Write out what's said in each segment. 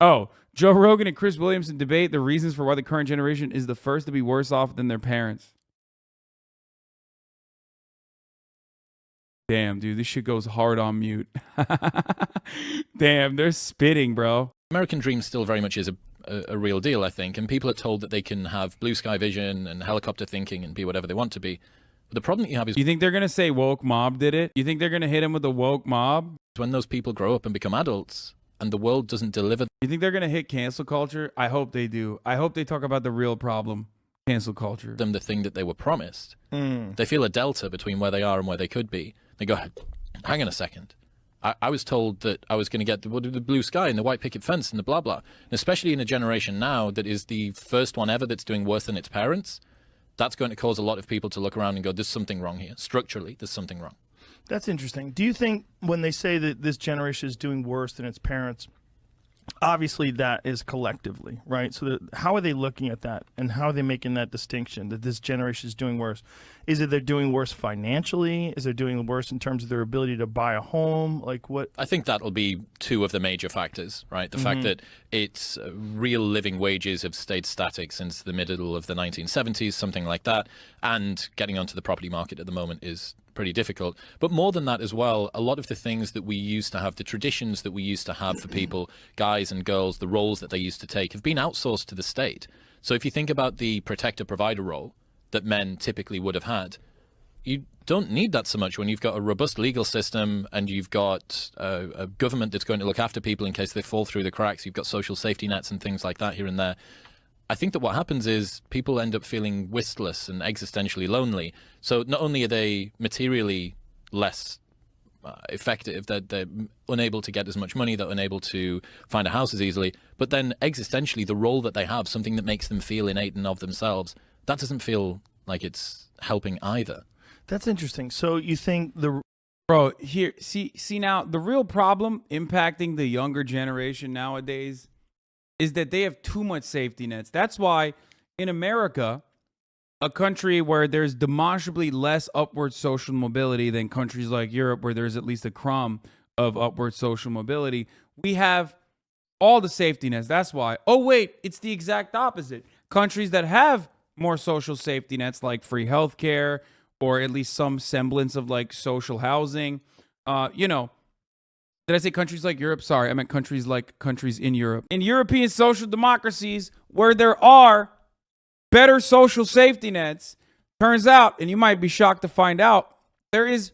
Oh, Joe Rogan and Chris Williamson debate the reasons for why the current generation is the first to be worse off than their parents. Damn, dude, this shit goes hard on mute. Damn, they're spitting, bro. American dream still very much is a real deal, I think, and people are told that they can have blue sky vision and helicopter thinking and be whatever they want to be. But the problem that you have is... You think they're going to say woke mob did it? You think they're going to hit him with the woke mob? When those people grow up and become adults and the world doesn't deliver... You think they're going to hit cancel culture? I hope they do. I hope they talk about the real problem, cancel culture. ...them the thing that they were promised. They feel a delta between where they are and where they could be. They go, hang on a second. I was told that I was going to get the blue sky and the white picket fence and the blah, blah. And especially in a generation now that is the first one ever that's doing worse than its parents, that's going to cause a lot of people to look around and go, there's something wrong here. Structurally, there's something wrong. That's interesting. Do you think when they say that this generation is doing worse than its parents, obviously that is collectively, right? So how are they looking at that, and how are they making that distinction that this generation is doing worse? Is it they're doing worse financially? Is it doing worse in terms of their ability to buy a home? Like what? I think that'll be two of the major factors, right? The fact that its real living wages have stayed static since the middle of the 1970s, something like that, and getting onto the property market at the moment is pretty difficult. But more than that as well, a lot of the things that we used to have, the traditions that we used to have for people, guys and girls, the roles that they used to take have been outsourced to the state. So if you think about the protector-provider role that men typically would have had, you don't need that so much when you've got a robust legal system and you've got a government that's going to look after people in case they fall through the cracks. You've got social safety nets and things like that here and there. I think that what happens is people end up feeling wistless and existentially lonely. So not only are they materially less effective, they're unable to get as much money, they're unable to find a house as easily, but then existentially the role that they have, something that makes them feel innate and of themselves, that doesn't feel like it's helping either. That's interesting. So you think the... Bro, here, see now, the real problem impacting the younger generation nowadays is that they have too much safety nets. That's why in America, a country where there's demonstrably less upward social mobility than countries like Europe, where there's at least a crumb of upward social mobility, we have all the safety nets. That's why. Oh, wait, it's the exact opposite. Countries that have more social safety nets, like free healthcare, or at least some semblance of like social housing, did I say countries like Europe? Sorry, I meant countries like countries in Europe. In European social democracies, where there are better social safety nets, turns out, and you might be shocked to find out, there is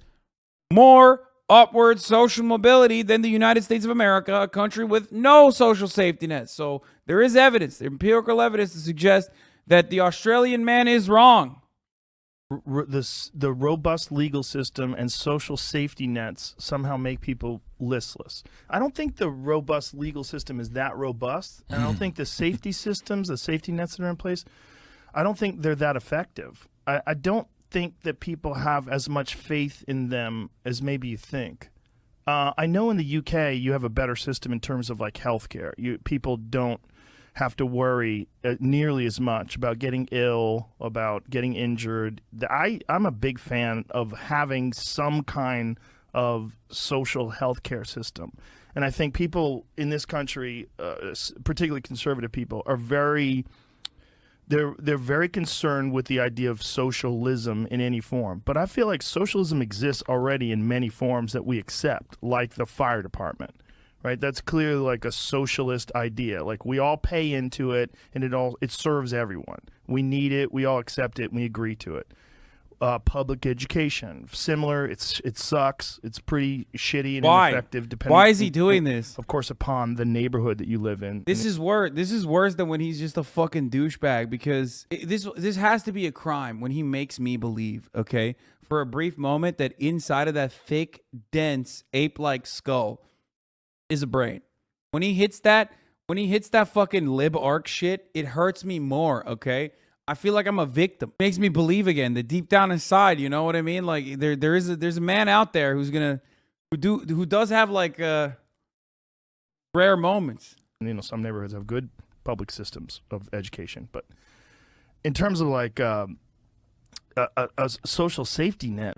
more upward social mobility than the United States of America, a country with no social safety nets. So there is evidence, empirical evidence to suggest that the Australian man is wrong. The robust legal system and social safety nets somehow make people listless. I don't think the robust legal system is that robust. And I don't think the safety systems, the safety nets that are in place, I don't think they're that effective. I don't think that people have as much faith in them as maybe you think. I know in the UK you have a better system in terms of like healthcare. People don't have to worry nearly as much about getting ill, about getting injured. I'm a big fan of having some kind of social health care system. And I think people in this country, particularly conservative people, are they're very concerned with the idea of socialism in any form. But I feel like socialism exists already in many forms that we accept, like the fire department. Right, that's clearly like a socialist idea. Like we all pay into it, and it serves everyone. We need it. We all accept it. And we agree to it. Public education, similar. It sucks. It's pretty shitty and ineffective. Why is he doing this? Of course, upon the neighborhood that you live in. This is worse. This is worse than when he's just a fucking douchebag, because this has to be a crime when he makes me believe, okay, for a brief moment, that inside of that thick, dense, ape-like skull is a brain. When he hits that fucking lib arc shit, it hurts me more, okay? I feel like I'm a victim. It makes me believe again that deep down inside, you know what I mean? Like there's a man out there who does have like rare moments. Some neighborhoods have good public systems of education, but in terms of like a social safety net,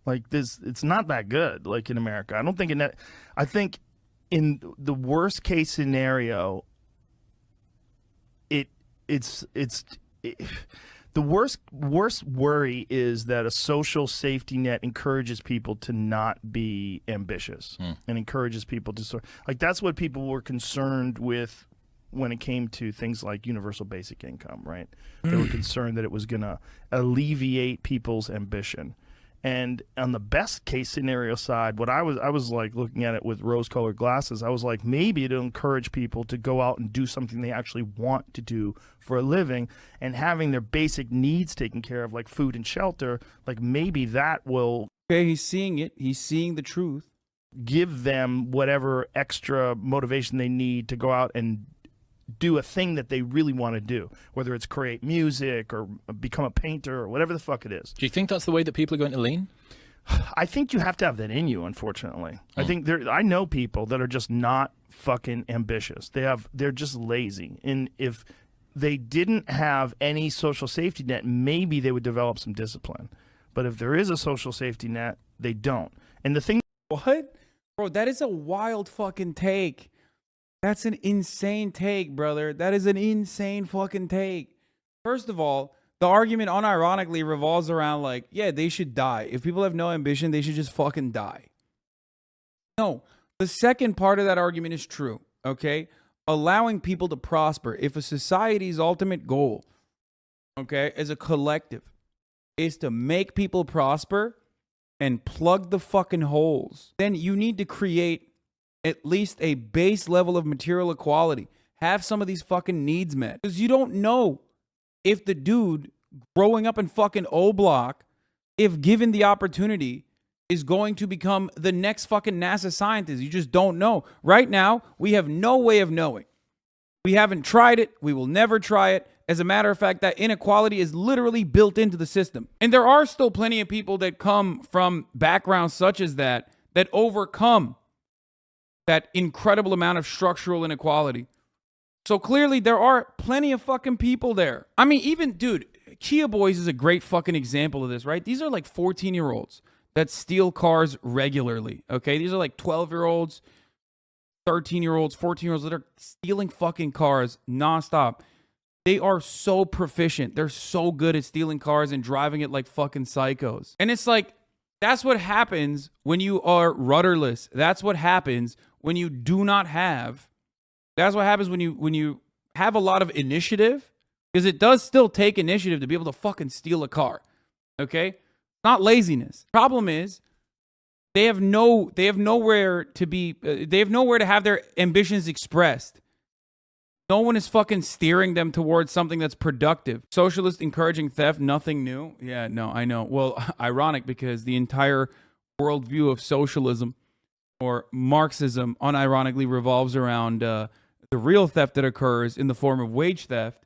like this, it's not that good. Like in America, I don't think I think in the worst case scenario, the worst worry is that a social safety net encourages people to not be ambitious and encourages people to like that's what people were concerned with when it came to things like universal basic income, right? They were concerned that it was going to alleviate people's ambition. And on the best case scenario side, what I was like looking at it with rose-colored glasses. I was like, maybe it'll encourage people to go out and do something they actually want to do for a living, and having their basic needs taken care of, like food and shelter. Like maybe that will he's seeing it. He's seeing the truth. Give them whatever extra motivation they need to go out and do a thing that they really want to do, whether it's create music or become a painter or whatever the fuck it is. Do you think that's the way that people are going to lean? I think you have to have that in you, unfortunately. I think I know people that are just not fucking ambitious. They're just lazy. And if they didn't have any social safety net, maybe they would develop some discipline. But if there is a social safety net, they don't. And the thing... What? Bro, that is a wild fucking take. That's an insane take, brother. That is an insane fucking take. First of all, the argument unironically revolves around like, yeah, they should die. If people have no ambition, they should just fucking die. No, the second part of that argument is true, okay? Allowing people to prosper. If a society's ultimate goal, okay, as a collective, is to make people prosper and plug the fucking holes, then you need to create at least a base level of material equality. Have some of these fucking needs met. Because you don't know if the dude growing up in fucking O Block, if given the opportunity, is going to become the next fucking NASA scientist. You just don't know. Right now, we have no way of knowing. We haven't tried it. We will never try it. As a matter of fact, that inequality is literally built into the system. And there are still plenty of people that come from backgrounds such as that overcome that incredible amount of structural inequality. So clearly there are plenty of fucking people there. I mean, even, dude, Kia Boys is a great fucking example of this, right? These are like 14-year-olds that steal cars regularly, okay? These are like 12-year-olds, 13-year-olds, 14-year-olds that are stealing fucking cars nonstop. They are so proficient. They're so good at stealing cars and driving it like fucking psychos. And it's like, that's what happens when you are rudderless. That's what happens when you do not have. That's what happens when you have a lot of initiative, because it does still take initiative to be able to fucking steal a car. Okay? Not laziness. Problem is they have nowhere to have their ambitions expressed. No one is fucking steering them towards something that's productive. Socialists encouraging theft, nothing new. Yeah, no, I know. Well, ironic, because the entire worldview of socialism or Marxism unironically revolves around the real theft that occurs in the form of wage theft,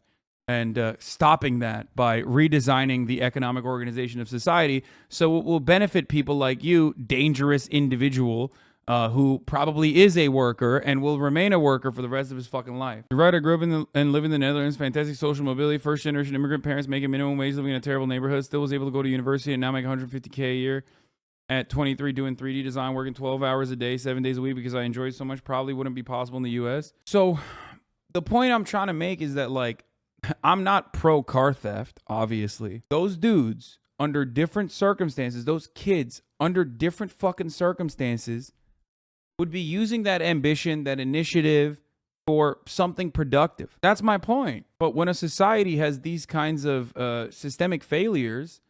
and stopping that by redesigning the economic organization of society so it will benefit people like you, dangerous individual, who probably is a worker and will remain a worker for the rest of his fucking life. The writer grew up and lived in the Netherlands, fantastic social mobility, first generation immigrant parents making minimum wage, living in a terrible neighborhood, still was able to go to university and now make $150K a year. At 23, doing 3D design, working 12 hours a day, 7 days a week because I enjoy it so much. Probably wouldn't be possible in the US. So the point I'm trying to make is that, like, I'm not pro car theft, obviously. Those dudes, under different circumstances, those kids, under different fucking circumstances, would be using that ambition, that initiative for something productive. That's my point. But when a society has these kinds of systemic failures,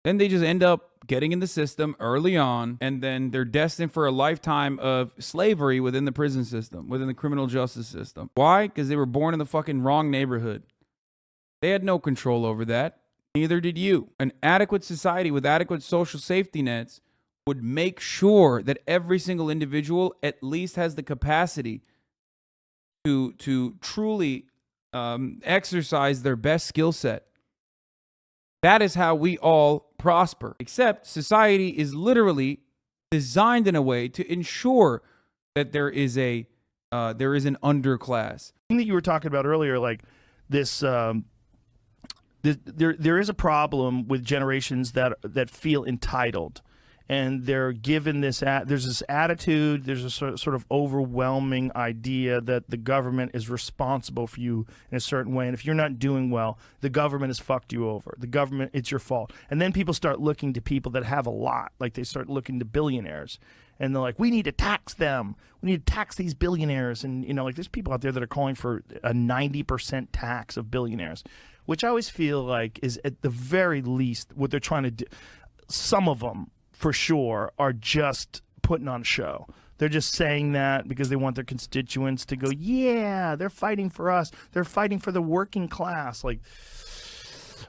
then they just end up getting in the system early on, and then they're destined for a lifetime of slavery within the prison system, within the criminal justice system. Why? Because they were born in the fucking wrong neighborhood. They had no control over that. Neither did you. An adequate society with adequate social safety nets would make sure that every single individual at least has the capacity to truly exercise their best skill set. That is how we all prosper. Except society is literally designed in a way to ensure that there is an underclass. The thing that you were talking about earlier, like this, there is a problem with generations that feel entitled. and they're given this there's this attitude, there's a sort of overwhelming idea that the government is responsible for you in a certain way, and if you're not doing well, the government has fucked you over. The government, it's your fault. And then people start looking to people that have a lot, like they start looking to billionaires, and they're like, we need to tax them. We need to tax these billionaires. And, you know, like there's people out there that are calling for a 90% tax of billionaires, which I always feel like is at the very least what they're trying to do. Some of them, for sure, are just putting on a show. They're just saying that because they want their constituents to go, yeah, they're fighting for us. They're fighting for the working class. Like,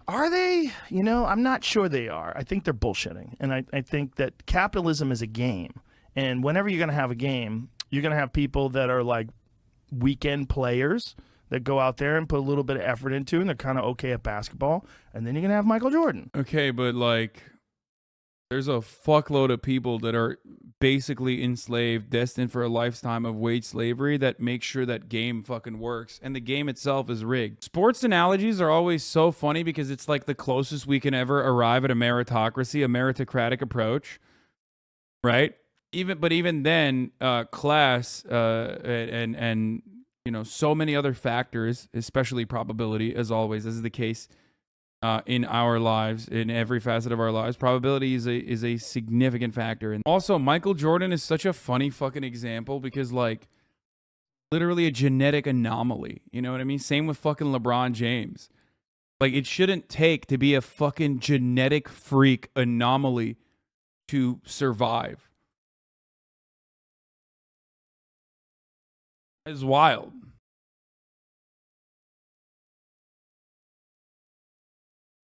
are they? You know, I'm not sure they are. I think they're bullshitting. And I think that capitalism is a game. And whenever you're going to have a game, you're going to have people that are like weekend players that go out there and put a little bit of effort into, and they're kind of okay at basketball. And then you're going to have Michael Jordan. Okay, but like, there's a fuckload of people that are basically enslaved, destined for a lifetime of wage slavery that make sure that game fucking works. And the game itself is rigged. Sports analogies are always so funny because it's like the closest we can ever arrive at a meritocracy, a meritocratic approach, right? Even then, class and you know, so many other factors, especially probability, as always, as is the case in our lives, in every facet of our lives. Probability is a significant factor. And also, Michael Jordan is such a funny fucking example because, like, literally a genetic anomaly. You know what I mean? Same with fucking LeBron James. Like, it shouldn't take to be a fucking genetic freak anomaly to survive. It's wild.